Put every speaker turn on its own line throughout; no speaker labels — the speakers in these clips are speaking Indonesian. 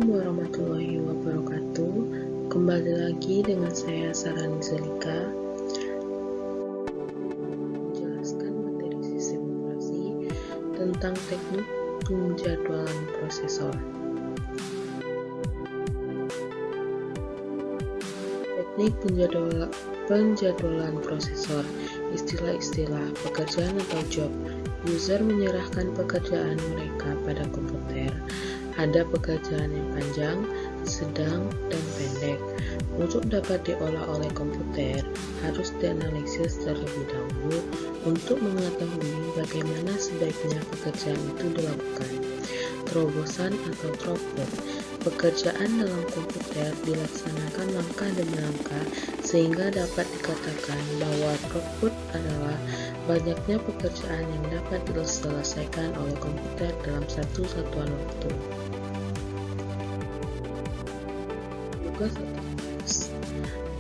Assalamualaikum warahmatullahi wabarakatuh. Kembali lagi dengan saya Sarani Zelika, menjelaskan materi sistem operasi tentang teknik penjadwalan prosesor. Teknik penjadwalan prosesor, istilah-istilah pekerjaan atau job. User menyerahkan pekerjaan mereka pada komputer. Ada pekerjaan yang panjang, sedang, dan pendek. Untuk dapat diolah oleh komputer, harus dianalisis terlebih dahulu untuk mengetahui bagaimana sebaiknya pekerjaan itu dilakukan. Terobosan atau throughput. Pekerjaan dalam komputer dilaksanakan langkah demi langkah sehingga dapat dikatakan bahwa throughput adalah banyaknya pekerjaan yang dapat diselesaikan oleh komputer dalam satu satuan waktu. Tugas atau tugas.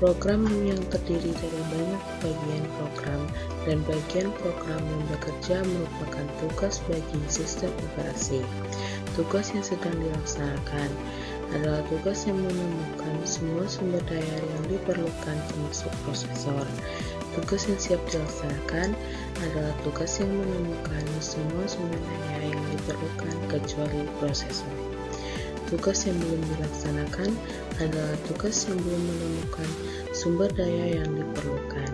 Program yang terdiri dari banyak bagian program dan bagian program yang bekerja merupakan tugas bagi sistem operasi. Tugas yang sedang dilaksanakan adalah tugas yang menemukan semua sumber daya yang diperlukan termasuk prosesor. Tugas yang siap dilaksanakan adalah tugas yang menemukan semua sumber daya yang diperlukan kecuali prosesor. Tugas yang belum dilaksanakan adalah tugas yang belum menemukan sumber daya yang diperlukan.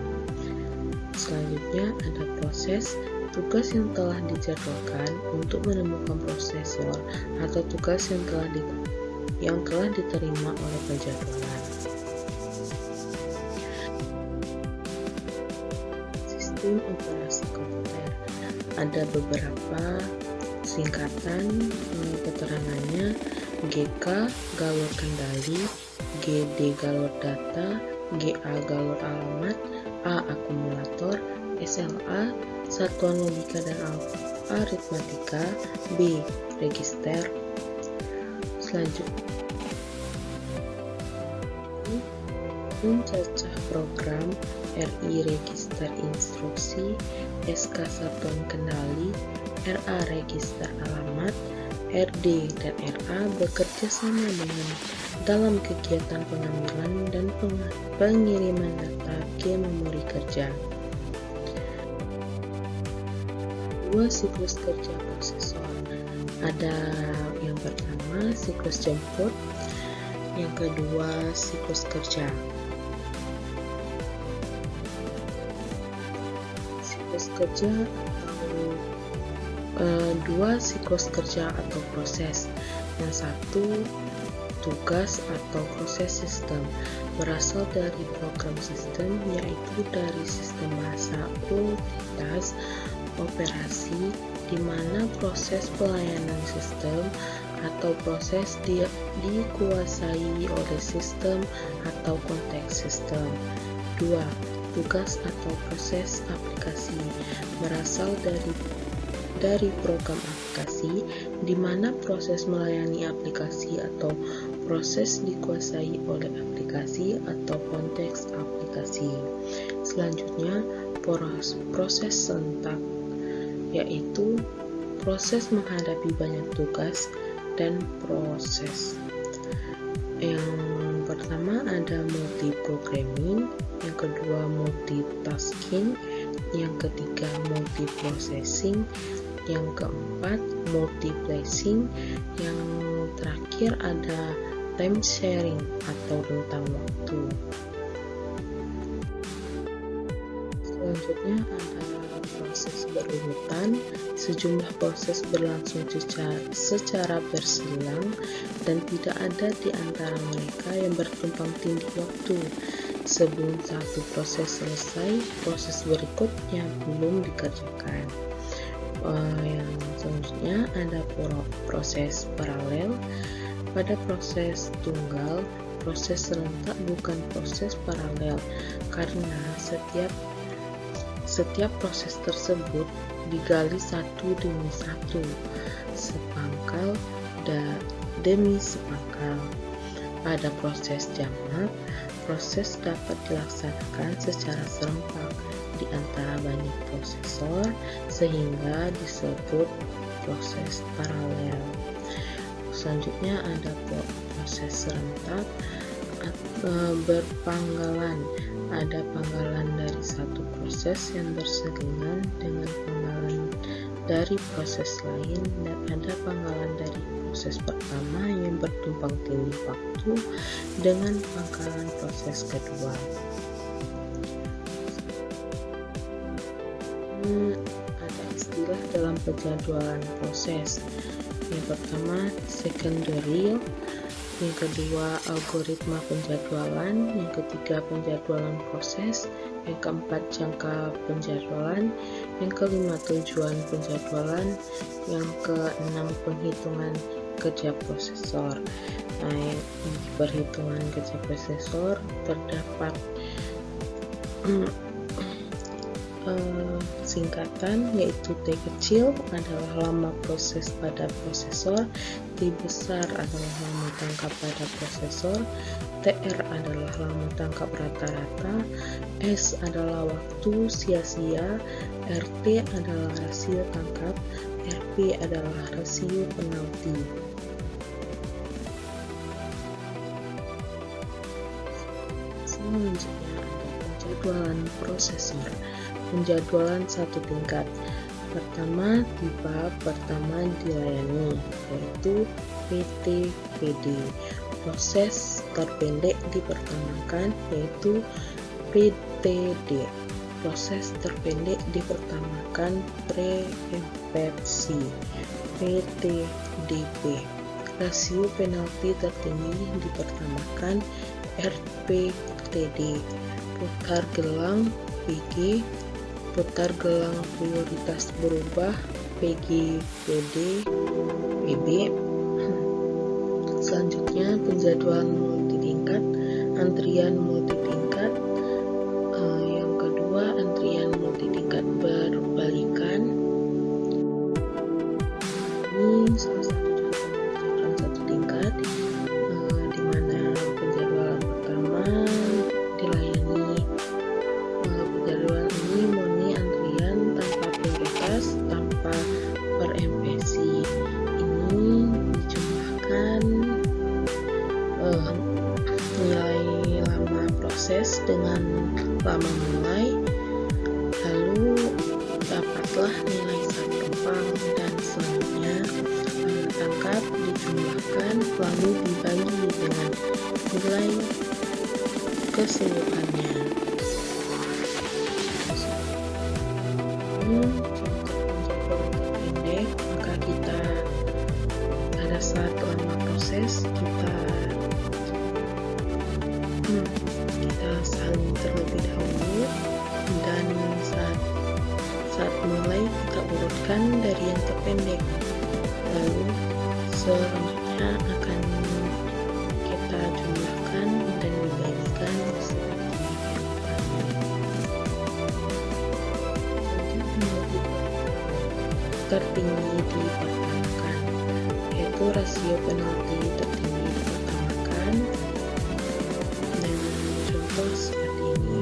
Selanjutnya ada proses. Tugas yang telah dijadwalkan untuk menemukan prosesor atau tugas yang telah diterima oleh penjadwalan. Sistem operasi komputer. Ada beberapa singkatan keterangannya: GK galur kendali, GD galur data, GA galur alamat, A akumulator, SLA satuan logika dan aritmatika, B register. Selanjutnya, pencacah program, RI register instruksi, SK satuan kendali, RA register alamat, RD dan RA bekerja sama dalam kegiatan pengambilan dan pengiriman data ke memori kerja. Dua siklus kerja prosesor. Ada yang pertama siklus jemput, yang kedua siklus kerja. Siklus kerja atau dua siklus kerja atau proses. Yang satu tugas atau proses sistem, berasal dari program sistem, yaitu dari sistem bahasa unitas operasi, di mana proses pelayanan sistem atau proses dikuasai oleh sistem atau konteks sistem. 2. Tugas atau proses aplikasi, berasal dari program aplikasi, di mana proses melayani aplikasi atau proses dikuasai oleh aplikasi atau konteks aplikasi. Selanjutnya, proses sentak, yaitu proses menghadapi banyak tugas dan proses. Yang pertama ada multiprogramming, yang kedua multitasking, yang ketiga multiprocessing, yang keempat multiplexing, yang terakhir ada time sharing atau rentang waktu. Selanjutnya ada proses berurutan. Sejumlah proses berlangsung secara bersilang dan tidak ada di antara mereka yang bertumpang tindih waktu. Sebelum satu proses selesai, proses berikutnya belum dikerjakan. Yang selanjutnya ada proses paralel. Pada proses tunggal, proses serentak bukan proses paralel karena setiap proses tersebut digali satu demi satu, sepangkal demi sepangkal. Pada proses jamak, proses dapat dilaksanakan secara serempak di antara banyak prosesor sehingga disebut proses paralel. Selanjutnya ada proses serentak berpanggalan. Ada panggalan dari satu proses yang berseringan dengan panggalan dari proses lain, dan ada panggalan dari proses pertama yang bertumpang tindih waktu dengan panggalan proses kedua. Ada istilah dalam penjadwalan proses. Yang pertama secondary, yang kedua algoritma penjadwalan, yang ketiga penjadwalan proses, yang keempat jangka penjadwalan, yang kelima tujuan penjadwalan, yang keenam penghitungan kerja prosesor. Nah, di perhitungan kerja prosesor terdapat singkatan, yaitu T kecil adalah lama proses pada prosesor, T besar adalah lama tangkap pada prosesor, TR adalah lama tangkap rata-rata, S adalah waktu sia-sia, RT adalah rasio tangkap, RP adalah rasio penalti. Selanjutnya ada penjadwalan prosesor. Penjadwalan satu tingkat. Pertama, tipe pertama dilayani, yaitu PTPD. Proses terpendek dipertamakan, yaitu PTD. Proses terpendek dipertamakan preempsi, PTDP. Rasio penalti tertinggi dipertamakan, RPTD. Putar gelang PG, putar gelang prioritas berubah PGPD, PB. Selanjutnya penjadwalan multitingkat, antrian multitingkat. Yang kedua antrian multitingkat berbalikan. Ini salah satu contoh penjadwalan satu tingkat, di mana penjadwalan pertama dilayani. Penjadwalan ini murni antrian tanpa prioritas, tanpa per MPC. Ini dijumlahkan nilai lama proses dengan lama mulai, lalu dapatlah nilai saat kembang, dan selanjutnya lama tangkap dijumlahkan lalu dibagi dengan nilai keseluruhannya. Contoh penjadwalan terpendek, maka kita pada saat lama proses kita salin terlebih dahulu, dan saat mulai kita urutkan dari yang terpendek, lalu selanjutnya akan kita jumlahkan dan dibagikan seperti yang tadi. Tertinggi dipertamakan, yaitu rasio penalti tertinggi dipertamakan dengan contoh seperti ini.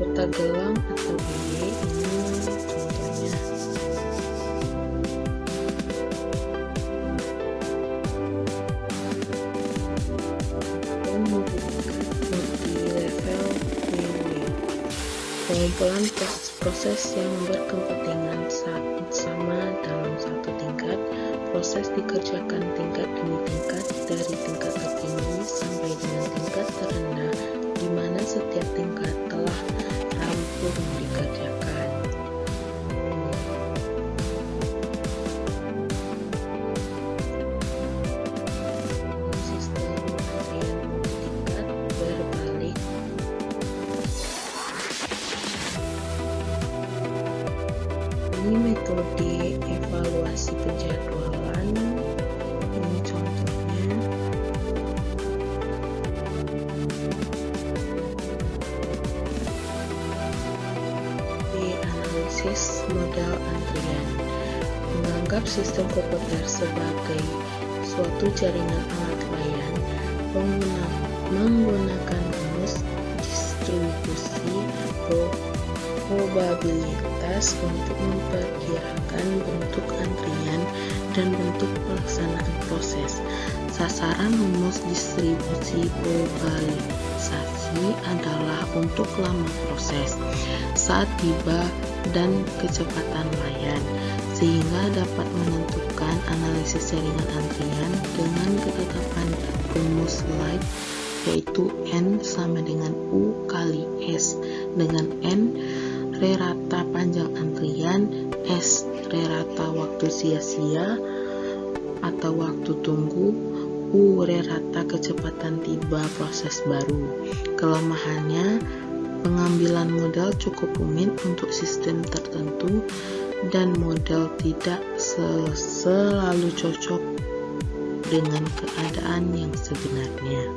Putar gelang atau BD, ini contohnya. Multi-level PW, pengumpulan proses yang berkepentingan sama dalam satu tingkat. Proses dikerjakan tingkat demi tingkat, dari tingkat tertinggi sampai dengan tingkat terendah, di mana setiap tingkat telah rampung dikerjakan. Sistem antrian tingkat berbalik. Ini metode evaluasi penjadwalan. Ini contohnya. Analisis modal antrian. Menganggap sistem komputer sebagai suatu jaringan alat layan menggunakan rumus distribusi probabilitas untuk memperkirakan bentuk antrian dan bentuk pelaksanaan proses. Sasaran rumus distribusi probabilisasi adalah untuk lama proses, saat tiba, dan kecepatan layan, sehingga dapat menentukan analisis jaringan antrian dengan ketetapan rumus Light, yaitu N sama dengan U kali S, dengan N re rata panjang antrian, S re rata waktu sia-sia atau waktu tunggu, U re rata kecepatan tiba proses baru. Kelemahannya, pengambilan modal cukup rumit untuk sistem tertentu dan modal tidak selalu cocok dengan keadaan yang sebenarnya.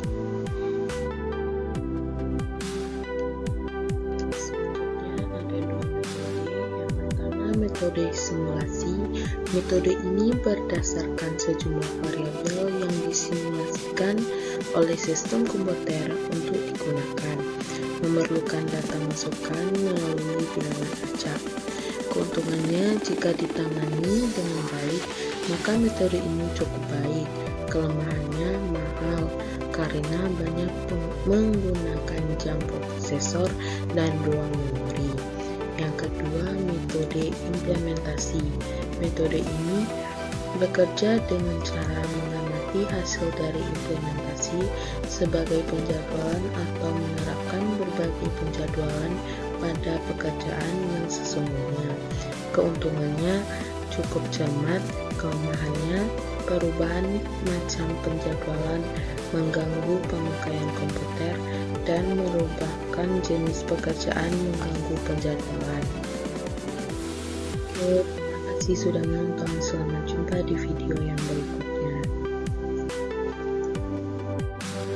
Metode simulasi. Metode ini berdasarkan sejumlah variabel yang disimulasikan oleh sistem komputer untuk digunakan. Memerlukan data masukan melalui bilangan acak. Keuntungannya, jika ditangani dengan baik, maka metode ini cukup baik. Kelemahannya mahal karena banyak menggunakan jam prosesor dan ruang memori. Yang kedua, metode implementasi. Metode ini bekerja dengan cara mengamati hasil dari implementasi sebagai penjadwalan atau menerapkan berbagai penjadwalan pada pekerjaan yang sesungguhnya. Keuntungannya cukup cermat, kelemahannya perubahan macam penjadwalan mengganggu pemakaian komputer dan merupakan jenis pekerjaan mengganggu penjadwalan. Terima kasih sudah menonton, selamat jumpa di video yang berikutnya.